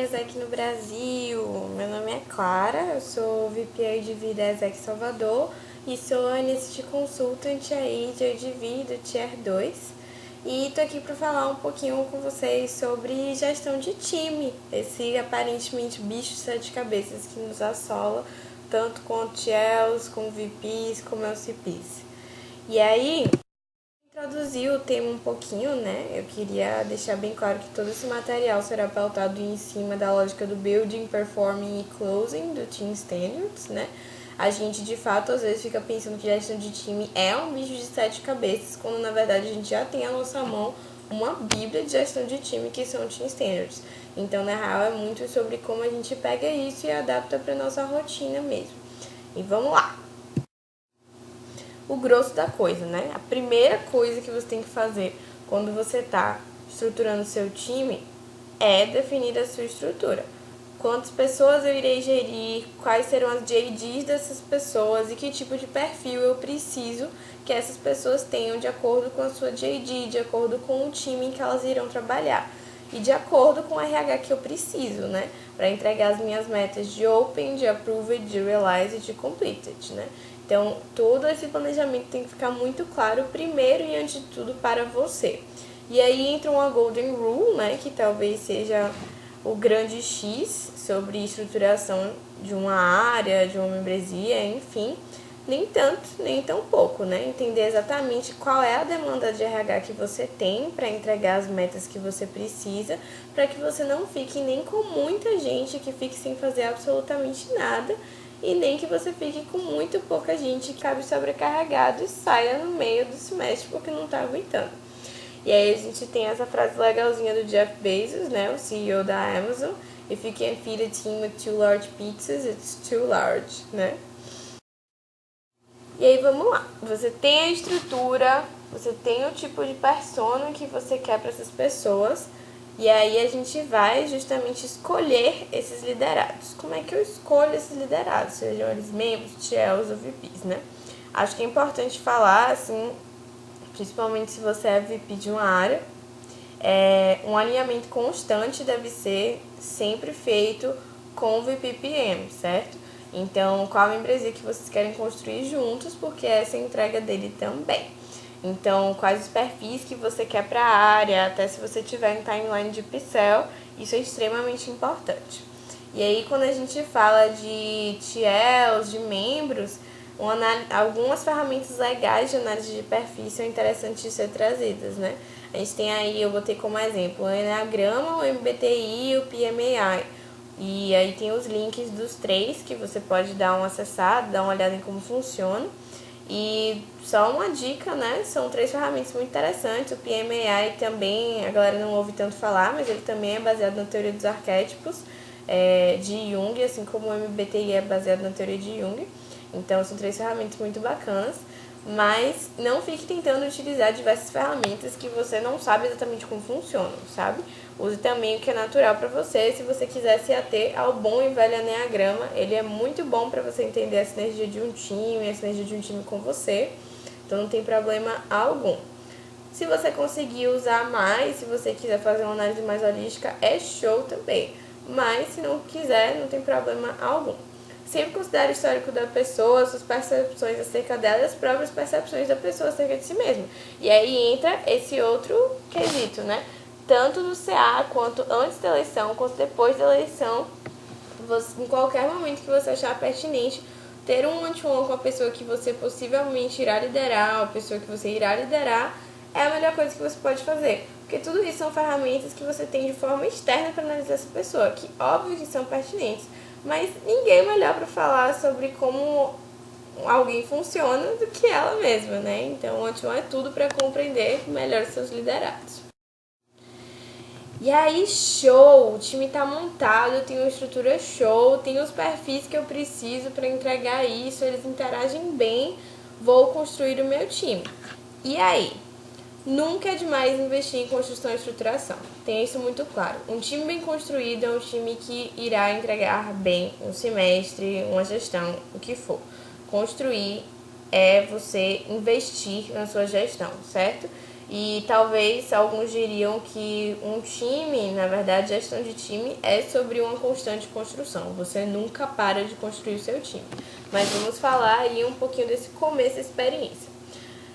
ESEC no Brasil. Meu nome é Clara, eu sou VPA de Vida ESEC Salvador e sou Analyst Consultant aí de ADV do Tier 2. E tô aqui para falar um pouquinho com vocês sobre gestão de time, esse aparentemente bicho de sete cabeças que nos assola, tanto com TLs, com VPs, como LCPs. E aí, introduzir o tema um pouquinho, né? Eu queria deixar bem claro que todo esse material será pautado em cima da lógica do Building, Performing e Closing do Team Standards, né? A gente, de fato, às vezes fica pensando que gestão de time é um bicho de sete cabeças, quando, na verdade, a gente já tem à nossa mão uma bíblia de gestão de time, que são Team Standards. Então, na real, é muito sobre como a gente pega isso e adapta para nossa rotina mesmo. E vamos lá! O grosso da coisa, né? A primeira coisa que você tem que fazer quando você está estruturando seu time é definir a sua estrutura. Quantas pessoas eu irei gerir, quais serão as JDs dessas pessoas e que tipo de perfil eu preciso que essas pessoas tenham de acordo com a sua JD, de acordo com o time em que elas irão trabalhar e de acordo com o RH que eu preciso, né? Para entregar as minhas metas de Open, de Approved, de Realized e de Completed, né? Então, todo esse planejamento tem que ficar muito claro primeiro e antes de tudo para você. E aí entra uma Golden Rule, né, que talvez seja o grande X sobre estruturação de uma área, de uma membresia, enfim. Nem tanto, nem tão pouco, né? Entender exatamente qual é a demanda de RH que você tem para entregar as metas que você precisa, para que você não fique nem com muita gente que fique sem fazer absolutamente nada, e nem que você fique com muito pouca gente que acabe sobrecarregado e saia no meio do semestre porque não está aguentando. E aí a gente tem essa frase legalzinha do Jeff Bezos, né, o CEO da Amazon: If you can't feed a team with 2 large pizzas, it's too large, né? E aí vamos lá, você tem a estrutura, você tem o tipo de persona que você quer para essas pessoas, e aí a gente vai justamente escolher esses liderados. Como é que eu escolho esses liderados, sejam eles membros, TLs ou VPs, né? Acho que é importante falar, assim, principalmente se você é VP de uma área, um alinhamento constante deve ser sempre feito com o VP PM, certo? Então, qual a membresia que vocês querem construir juntos, porque essa é a entrega dele também. Então, quais os perfis que você quer para a área, até se você tiver em timeline de Pixel, isso é extremamente importante. E aí, quando a gente fala de TLs, de membros, algumas ferramentas legais de análise de perfis são interessantes de ser trazidas, né? A gente tem aí, eu botei como exemplo, o Enneagrama, o MBTI e o PMAI. E aí tem os links dos três que você pode dar uma acessada, dar uma olhada em como funciona. E só uma dica, né? São três ferramentas muito interessantes. O PMAI também, a galera não ouve tanto falar, mas ele também é baseado na teoria dos arquétipos de Jung, assim como o MBTI é baseado na teoria de Jung. Então, são três ferramentas muito bacanas. Mas não fique tentando utilizar diversas ferramentas que você não sabe exatamente como funcionam, sabe? Use também o que é natural para você. Se você quiser se ater ao bom e velho Enneagrama, ele é muito bom para você entender a sinergia de um time, a sinergia de um time com você. Então não tem problema algum. Se você conseguir usar mais, se você quiser fazer uma análise mais holística, é show também. Mas se não quiser, não tem problema algum. Sempre considere o histórico da pessoa, suas percepções acerca dela e as próprias percepções da pessoa acerca de si mesma. E aí entra esse outro quesito, né? Tanto no CA, quanto antes da eleição, quanto depois da eleição, em qualquer momento que você achar pertinente, ter um one-to-one com a pessoa que você possivelmente irá liderar, a pessoa que você irá liderar, é a melhor coisa que você pode fazer. Porque tudo isso são ferramentas que você tem de forma externa para analisar essa pessoa, que óbvio que são pertinentes, mas ninguém melhor para falar sobre como alguém funciona do que ela mesma, né? Então, o one-to-one é tudo para compreender melhor seus liderados. E aí, show! O time tá montado, tem uma estrutura show, tem os perfis que eu preciso para entregar isso, eles interagem bem, vou construir o meu time. E aí? Nunca é demais investir em construção e estruturação. Tenha isso muito claro. Um time bem construído é um time que irá entregar bem um semestre, uma gestão, o que for. Construir é você investir na sua gestão, certo? E talvez alguns diriam que um time, na verdade, gestão de time é sobre uma constante construção. Você nunca para de construir o seu time. Mas vamos falar aí um pouquinho desse começo da experiência.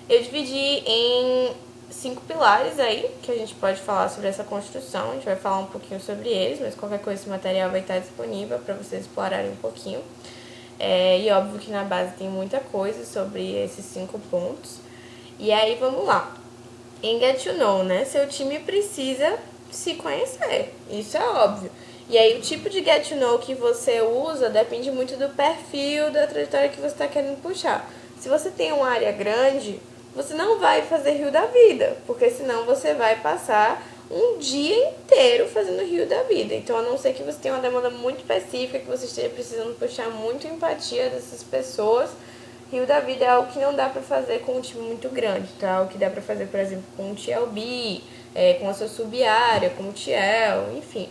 Eu dividi em 5 pilares aí, que a gente pode falar sobre essa construção. A gente vai falar um pouquinho sobre eles, mas qualquer coisa, esse material vai estar disponível para vocês explorarem um pouquinho. E óbvio que na base tem muita coisa sobre esses 5 pontos. E aí, vamos lá. Em Get to Know, né? Seu time precisa se conhecer, isso é óbvio. E aí o tipo de Get to Know que você usa depende muito do perfil, da trajetória que você está querendo puxar. Se você tem uma área grande, você não vai fazer rio da vida, porque senão você vai passar um dia inteiro fazendo rio da vida. Então, a não ser que você tenha uma demanda muito específica, que você esteja precisando puxar muito empatia dessas pessoas, rio da vida é algo que não dá pra fazer com um time muito grande, tá? O que dá pra fazer, por exemplo, com um TLB, com a sua sub-área, com o TL, enfim.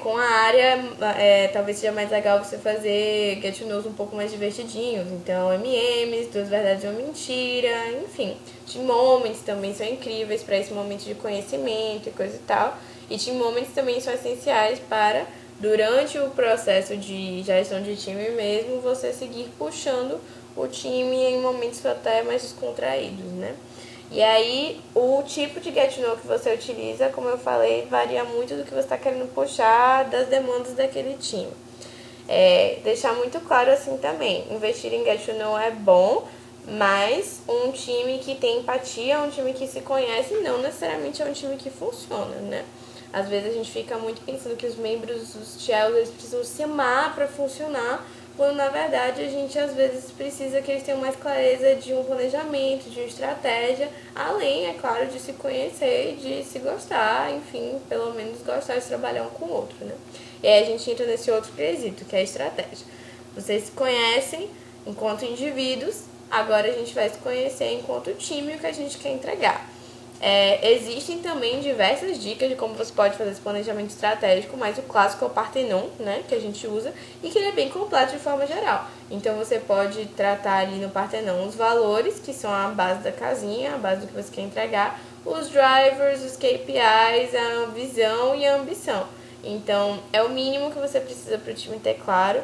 Com a área, talvez seja mais legal você fazer get to knows um pouco mais divertidinhos. Então, MMs, duas verdades e uma mentira, enfim. Team moments também são incríveis para esse momento de conhecimento e coisa e tal. E team moments também são essenciais para, durante o processo de gestão de time mesmo, você seguir puxando o time em momentos até mais descontraídos, né? E aí, o tipo de get to know que você utiliza, como eu falei, varia muito do que você está querendo puxar das demandas daquele time. Deixar muito claro assim também, investir em get to know é bom, mas um time que tem empatia, um time que se conhece, não necessariamente é um time que funciona, né? Às vezes a gente fica muito pensando que os membros, os Chelsea, precisam se amar para funcionar, quando na verdade a gente às vezes precisa que eles tenham mais clareza de um planejamento, de uma estratégia, além, é claro, de se conhecer e de se gostar, enfim, pelo menos gostar de trabalhar um com o outro, né? E aí a gente entra nesse outro quesito, que é a estratégia. Vocês se conhecem enquanto indivíduos, agora a gente vai se conhecer enquanto time e o que a gente quer entregar. Existem também diversas dicas de como você pode fazer esse planejamento estratégico, mas o clássico é o Parthenon, né, que a gente usa, e que ele é bem completo de forma geral. Então você pode tratar ali no Parthenon os valores, que são a base da casinha, a base do que você quer entregar, os drivers, os KPIs, a visão e a ambição. Então é o mínimo que você precisa para o time ter claro.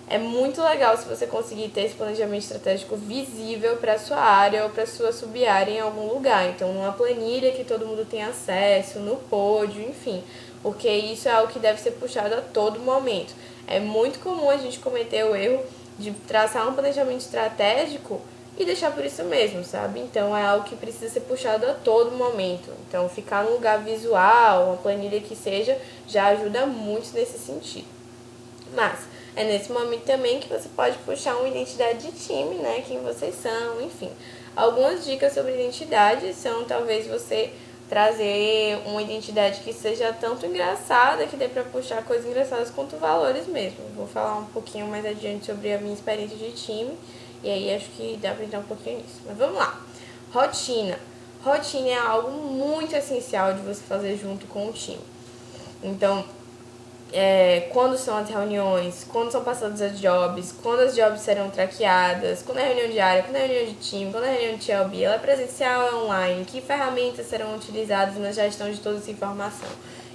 É muito legal se você conseguir ter esse planejamento estratégico visível para a sua área ou para a sua sub-área em algum lugar. Então, numa planilha que todo mundo tem acesso, no pódio, enfim. Porque isso é algo que deve ser puxado a todo momento. É muito comum a gente cometer o erro de traçar um planejamento estratégico e deixar por isso mesmo, sabe? Então, é algo que precisa ser puxado a todo momento. Então, ficar num lugar visual, uma planilha que seja, já ajuda muito nesse sentido. Mas é nesse momento também que você pode puxar uma identidade de time, né? Quem vocês são, enfim. Algumas dicas sobre identidade são talvez você trazer uma identidade que seja tanto engraçada, que dê pra puxar coisas engraçadas, quanto valores mesmo. Vou falar um pouquinho mais adiante sobre a minha experiência de time, e aí acho que dá pra entrar um pouquinho nisso. Mas vamos lá. Rotina. Rotina é algo muito essencial de você fazer junto com o time. Então, quando são as reuniões, quando são passadas as jobs, quando as jobs serão traqueadas, quando é reunião diária, quando é reunião de time, quando é reunião de TLB, ela é presencial ou é online, que ferramentas serão utilizadas na gestão de toda essa informação.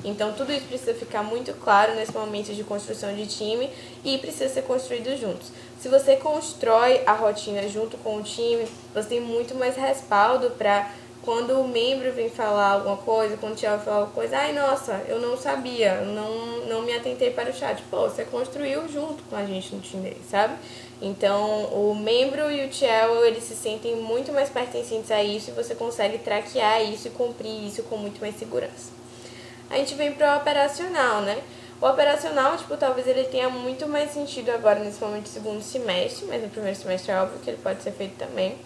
Então, tudo isso precisa ficar muito claro nesse momento de construção de time e precisa ser construído juntos. Se você constrói a rotina junto com o time, você tem muito mais respaldo para quando o membro vem falar alguma coisa, quando o Thiago vai falar alguma coisa, ai, nossa, eu não sabia, não me atentei para o chat. Pô, você construiu junto com a gente no time, sabe? Então, o membro e o Thiago, eles se sentem muito mais pertencentes a isso e você consegue traquear isso e cumprir isso com muito mais segurança. A gente vem para o operacional, né? O operacional, talvez ele tenha muito mais sentido agora nesse momento do segundo semestre, mas no primeiro semestre é óbvio que ele pode ser feito também.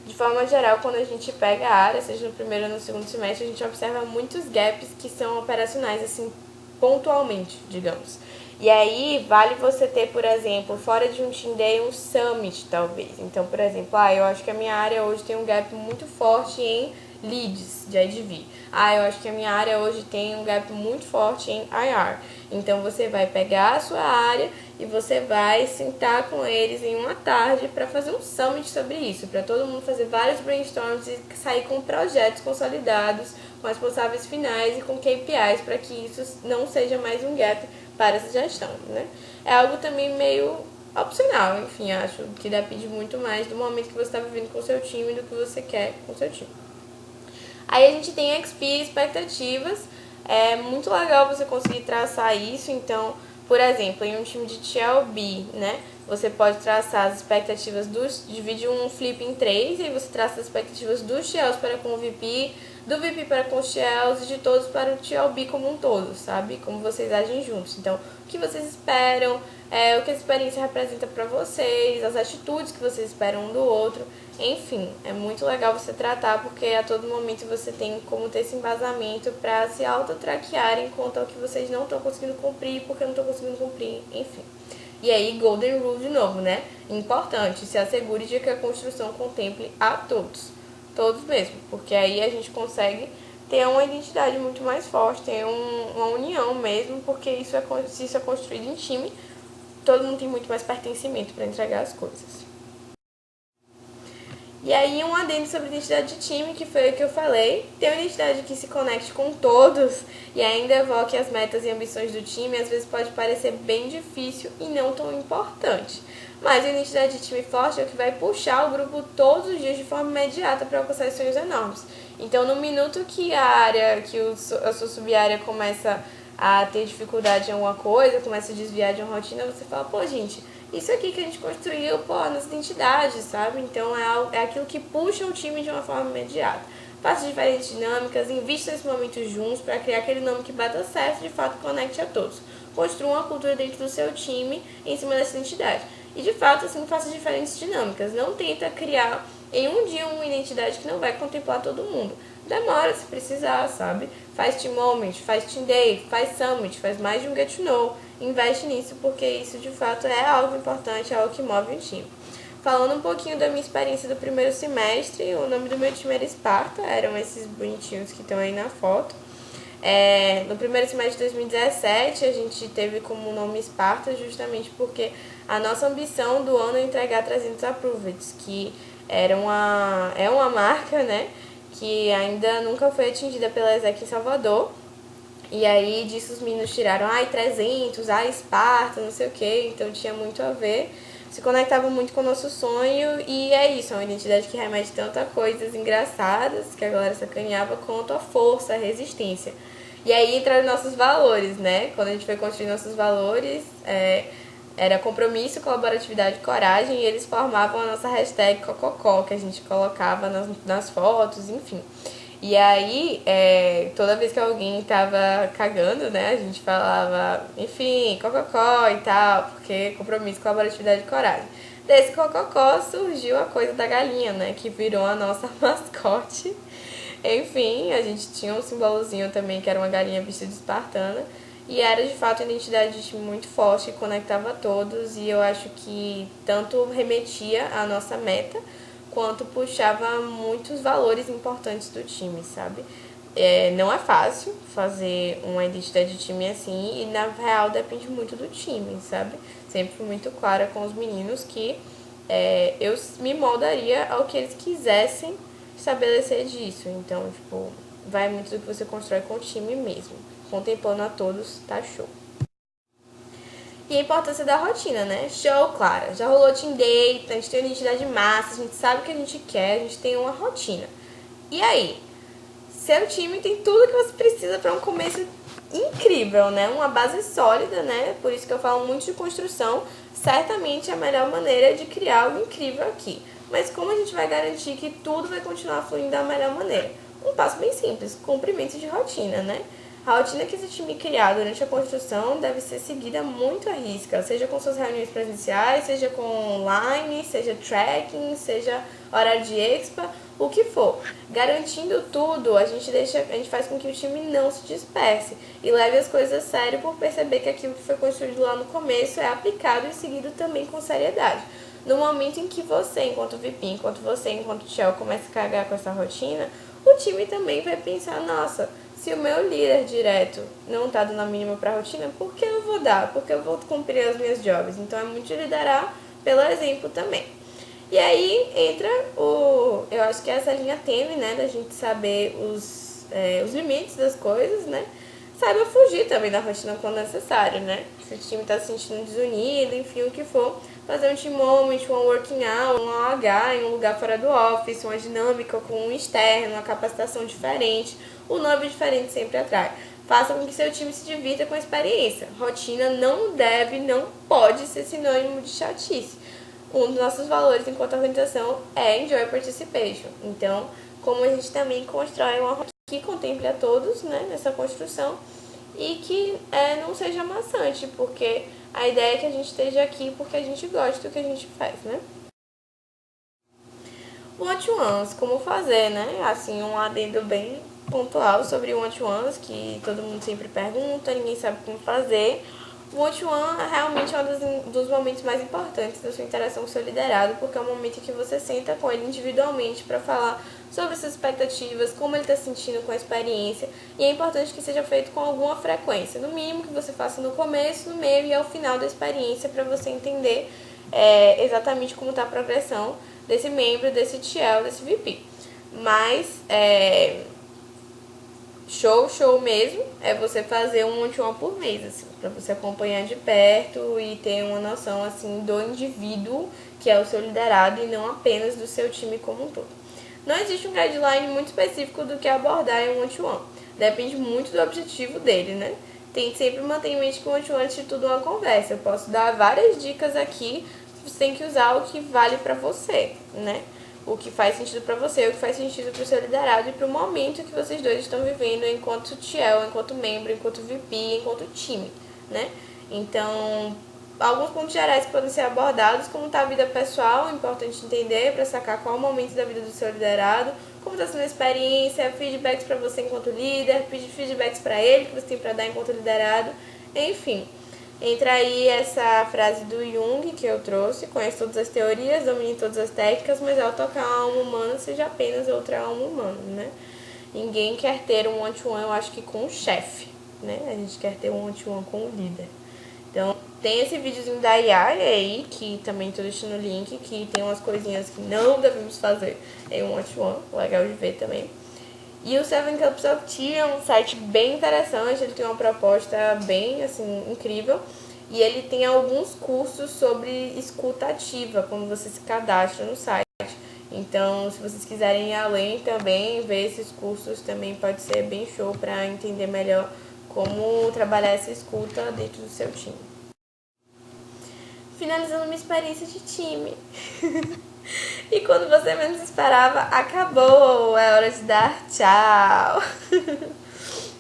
De forma geral, quando a gente pega a área, seja no primeiro ou no segundo semestre, a gente observa muitos gaps que são operacionais, assim, pontualmente, digamos. E aí, vale você ter, por exemplo, fora de um Team Day, um Summit, talvez. Então, por exemplo, eu acho que a minha área hoje tem um gap muito forte em leads de IDV. Eu acho que a minha área hoje tem um gap muito forte em IR. Então você vai pegar a sua área e você vai sentar com eles em uma tarde para fazer um summit sobre isso, para todo mundo fazer vários brainstorms e sair com projetos consolidados, com responsáveis finais e com KPIs, para que isso não seja mais um gap para essa gestão, né? É algo também meio opcional, enfim, acho que depende muito mais do momento que você está vivendo com o seu time e do que você quer com o seu time. Aí a gente tem XP, expectativas. É muito legal você conseguir traçar isso. Então, por exemplo, em um time de TLB, né? Você pode traçar as expectativas divide um flip em 3, e aí você traça as expectativas dos TLs para com o VP, do VP para com os TLs e de todos para o TLB como um todo, sabe? Como vocês agem juntos. Então, o que vocês esperam, o que a experiência representa para vocês, as atitudes que vocês esperam um do outro. Enfim, é muito legal você tratar, porque a todo momento você tem como ter esse embasamento para se auto-traquearem quanto ao que vocês não estão conseguindo cumprir, porque não estão conseguindo cumprir, enfim. E aí, Golden Rule de novo, né? Importante, se assegure de que a construção contemple a todos. Todos mesmo, porque aí a gente consegue ter uma identidade muito mais forte, ter uma união mesmo, porque se isso é construído em time, todo mundo tem muito mais pertencimento para entregar as coisas. E aí um adendo sobre identidade de time, que foi o que eu falei. Ter uma identidade que se conecte com todos e ainda evoque as metas e ambições do time, às vezes pode parecer bem difícil e não tão importante. Mas a identidade de time forte é o que vai puxar o grupo todos os dias de forma imediata para alcançar sonhos enormes. Então, no minuto que a sua sub-área começa a ter dificuldade em alguma coisa, começa a desviar de uma rotina, você fala, pô, gente, isso aqui que a gente construiu, nas identidades, sabe? Então é aquilo que puxa o time de uma forma imediata. Faça diferentes dinâmicas, invista nesse momento juntos para criar aquele nome que bata certo e de fato conecte a todos. Construa uma cultura dentro do seu time em cima dessa identidade. E de fato, assim, faça diferentes dinâmicas. Não tenta criar em um dia uma identidade que não vai contemplar todo mundo. Demora se precisar, sabe? Faz team moment, faz team day, faz summit, faz mais de um get to know. Investe nisso, porque isso de fato é algo importante, é algo que move o time. Falando um pouquinho da minha experiência do primeiro semestre, o nome do meu time era Esparta, eram esses bonitinhos que estão aí na foto. No primeiro semestre de 2017, a gente teve como nome Esparta justamente porque a nossa ambição do ano é entregar 300 approveds, que é uma marca, né, que ainda nunca foi atingida pela ESEC em Salvador. E aí disso os meninos tiraram, 300, Esparta, não sei o que, então tinha muito a ver. Se conectava muito com o nosso sonho e é isso, é uma identidade que remete tanto a coisas engraçadas, que a galera sacaneava, quanto a força, a resistência. E aí entraram nossos valores, né? Quando a gente foi construir nossos valores, era compromisso, colaboratividade e coragem, e eles formavam a nossa hashtag Cococó, que a gente colocava nas fotos, enfim. E aí, toda vez que alguém tava cagando, né, a gente falava, enfim, cococó e tal, porque compromisso, colaboratividade e coragem. Desse cococó surgiu a coisa da galinha, né, que virou a nossa mascote. Enfim, a gente tinha um simbolozinho também, que era uma galinha vestida de espartana. E era, de fato, uma identidade de time muito forte, que conectava a todos. E eu acho que tanto remetia à nossa meta, quanto puxava muitos valores importantes do time, sabe? Não é fácil fazer uma identidade de time assim, e na real depende muito do time, sabe? Sempre fui muito clara com os meninos que eu me moldaria ao que eles quisessem estabelecer disso. Então, vai muito do que você constrói com o time mesmo. Contemplando a todos, tá show. E a importância da rotina, né? Show, Clara. Já rolou team day, a gente tem uma identidade massa, a gente sabe o que a gente quer, a gente tem uma rotina. E aí? Seu time tem tudo que você precisa para um começo incrível, né? Uma base sólida, né? Por isso que eu falo muito de construção. Certamente é a melhor maneira de criar algo incrível aqui. Mas como a gente vai garantir que tudo vai continuar fluindo da melhor maneira? Um passo bem simples, cumprimento de rotina, né? A rotina que esse time criar durante a construção deve ser seguida muito à risca, seja com suas reuniões presenciais, seja com online, seja tracking, seja horário de expa, o que for. Garantindo tudo, a gente faz com que o time não se disperse e leve as coisas a sério por perceber que aquilo que foi construído lá no começo é aplicado e seguido também com seriedade. No momento em que você, enquanto VP, enquanto Shell, começa a cagar com essa rotina, o o time também vai pensar, nossa, se o meu líder direto não tá dando a mínima pra rotina, por que eu vou dar? Porque eu vou cumprir as minhas jobs. Então é muito de liderar pelo exemplo também. E aí entra eu acho que é essa linha tênue, né, da gente saber os limites das coisas, né? Saiba fugir também da rotina quando necessário, né? Se o time tá se sentindo desunido, enfim, o que for, fazer um team moment, um working out, um OH em um lugar fora do office, uma dinâmica com um externo, uma capacitação diferente, o nome diferente sempre atrai. Faça com que seu time se divirta com a experiência. Rotina não deve, não pode ser sinônimo de chatice. Um dos nossos valores enquanto organização é Enjoy Participation. Então, como a gente também constrói uma rotina que contemple a todos, né, nessa construção e que não seja maçante, porque a ideia é que a gente esteja aqui porque a gente gosta do que a gente faz, né? One-to-ones, como fazer, né? Assim, um adendo bem pontual sobre one-to-ones, que todo mundo sempre pergunta, ninguém sabe como fazer. O one-to-one realmente é um dos momentos mais importantes da sua interação com o seu liderado, porque é o momento em que você senta com ele individualmente para falar sobre suas expectativas, como ele está se sentindo com a experiência, e é importante que seja feito com alguma frequência, no mínimo que você faça no começo, no meio e ao final da experiência, para você entender exatamente como está a progressão desse membro, desse TL, desse VP. Mas show mesmo é você fazer um one-to-one por mês, assim, para você acompanhar de perto e ter uma noção assim do indivíduo que é o seu liderado e não apenas do seu time como um todo. Não existe um guideline muito específico do que abordar em um one-to-one. Depende muito do objetivo dele, né? Tente sempre manter em mente que o one-to-one é antes de tudo uma conversa. Eu posso dar várias dicas aqui, você tem que usar o que vale pra você, né? O que faz sentido pra você, o que faz sentido pro seu liderado e pro momento que vocês dois estão vivendo enquanto TL, enquanto membro, enquanto VP, enquanto time, né? Então, alguns pontos gerais que podem ser abordados, como está a vida pessoal, é importante entender para sacar qual é o momento da vida do seu liderado, como está sendo a experiência, feedbacks para você enquanto líder, pedir feedbacks para ele que você tem para dar enquanto liderado, enfim. Entra aí essa frase do Jung que eu trouxe: conhece todas as teorias, domine todas as técnicas, mas ao tocar a alma humana, seja apenas outra alma humana, né? Ninguém quer ter um one-to-one, eu acho que com o chefe, né? A gente quer ter um one-to-one com o líder. Então, tem esse videozinho da Yaya aí, que também tô deixando o link, que tem umas coisinhas que não devemos fazer em um one-to-one, legal de ver também. E o Seven Cups of Tea é um site bem interessante, ele tem uma proposta bem, assim, incrível. E ele tem alguns cursos sobre escuta ativa, quando você se cadastra no site. Então, se vocês quiserem ir além também, ver esses cursos também pode ser bem show para entender melhor como trabalhar essa escuta dentro do seu time. Finalizando uma experiência de time. E quando você menos esperava, acabou! É hora de dar tchau!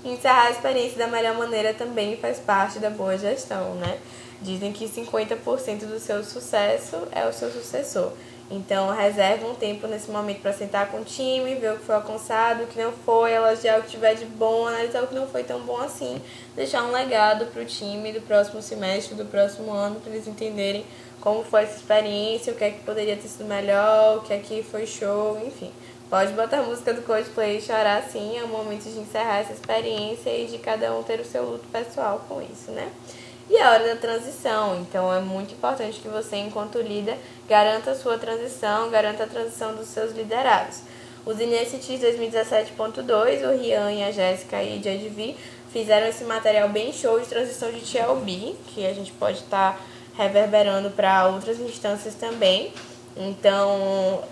Encerrar a experiência da melhor maneira também faz parte da boa gestão, né? Dizem que 50% do seu sucesso é o seu sucessor. Então, reserva um tempo nesse momento para sentar com o time, ver o que foi alcançado, o que não foi, elogiar o que tiver de bom, analisar o que não foi tão bom assim, deixar um legado para o time do próximo semestre, do próximo ano, para eles entenderem como foi essa experiência, o que é que poderia ter sido melhor, o que é que foi show, enfim. Pode botar a música do Coldplay e chorar sim, é o momento de encerrar essa experiência e de cada um ter o seu luto pessoal com isso, né? E a hora da transição, então é muito importante que você, enquanto líder, garanta a sua transição, garanta a transição dos seus liderados. Os INSTs 2017.2, o Rian e a Jéssica e o JDV fizeram esse material bem show de transição de TLB, que a gente pode estar reverberando para outras instâncias também. Então,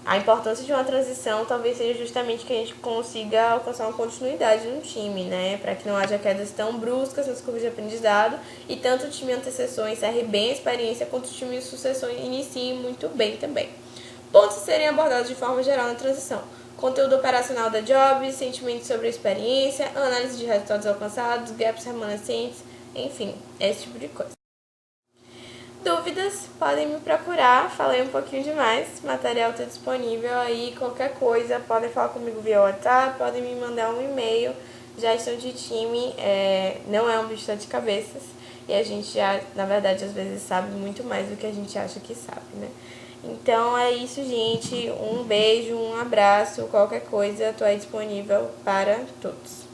a importância de uma transição talvez seja justamente que a gente consiga alcançar uma continuidade no time, né? Para que não haja quedas tão bruscas nas curvas de aprendizado e tanto o time antecessor encerre bem a experiência quanto o time de sucessor inicie muito bem também. Pontos a serem abordados de forma geral na transição: conteúdo operacional da job, sentimentos sobre a experiência, análise de resultados alcançados, gaps remanescentes, enfim, esse tipo de coisa. Dúvidas, podem me procurar, falei um pouquinho demais, material está disponível aí, qualquer coisa, podem falar comigo via WhatsApp, podem me mandar um e-mail. Gestão de time não é um bicho de cabeças e a gente já, na verdade, às vezes sabe muito mais do que a gente acha que sabe, né? Então é isso, gente. Um beijo, um abraço, qualquer coisa, estou aí disponível para todos.